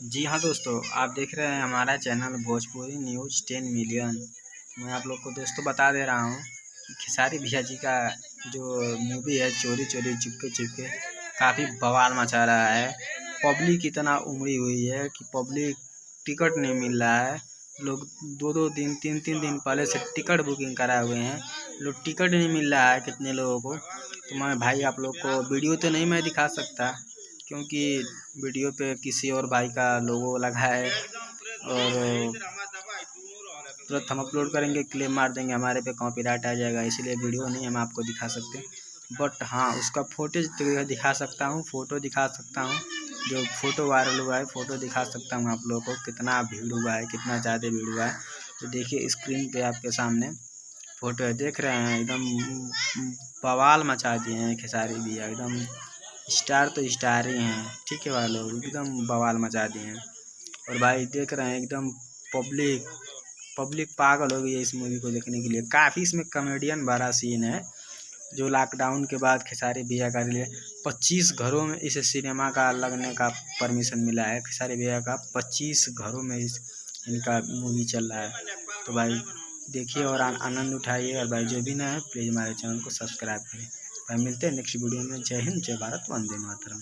जी हाँ दोस्तों, आप देख रहे हैं हमारा चैनल भोजपुरी न्यूज़ 10 मिलियन। मैं आप लोग को दोस्तों बता दे रहा हूँ कि खेसारी भैया जी का जो मूवी है चोरी चोरी चुपके चुपके काफ़ी बवाल मचा रहा है। पब्लिक इतना उमड़ी हुई है कि पब्लिक टिकट नहीं मिल रहा है। लोग दो दो दिन तीन तीन दिन पहले से टिकट बुकिंग कराए हुए हैं, लोग टिकट नहीं मिल रहा है कितने लोगों को। तो मैं भाई आप लोग को वीडियो तो नहीं मैं दिखा सकता, क्योंकि वीडियो पे किसी और भाई का लोगो लगा है और तुरंत हम अपलोड करेंगे क्लेम मार देंगे, हमारे पे कॉपीराइट आ जाएगा, इसीलिए वीडियो नहीं हम आपको दिखा सकते। बट हाँ, उसका फोटेज दिखा सकता हूँ, फ़ोटो दिखा सकता हूँ। जो फ़ोटो वायरल हुआ है फ़ोटो दिखा सकता हूँ आप लोगों को, कितना भीड़ हुआ है, कितना ज़्यादा भीड़ हुआ है। तो देखिए स्क्रीन पे आपके सामने फ़ोटो है, देख रहे हैं एकदम बवाल मचा दिए हैं खेसारी भैया। एकदम स्टार तो स्टार ही हैं, ठीक है भाई, लोग एकदम बवाल मचा दिए हैं। और भाई देख रहे हैं एकदम पब्लिक पब्लिक पागल हो गई है इस मूवी को देखने के लिए। काफ़ी इसमें कॉमेडियन भरा सीन है। जो लॉकडाउन के बाद खेसारी भैया का लिए 25 घरों में इस सिनेमा का लगने का परमिशन मिला है। खेसारी भैया का 25 घरों में इनका मूवी चल रहा है। तो भाई देखिए और आनंद उठाइए। और भाई जो भी ना है प्लीज़ हमारे चैनल को सब्सक्राइब करें। भाई मिलते हैं नेक्स्ट वीडियो में। जय हिंद, जय भारत, वंदे मातरम।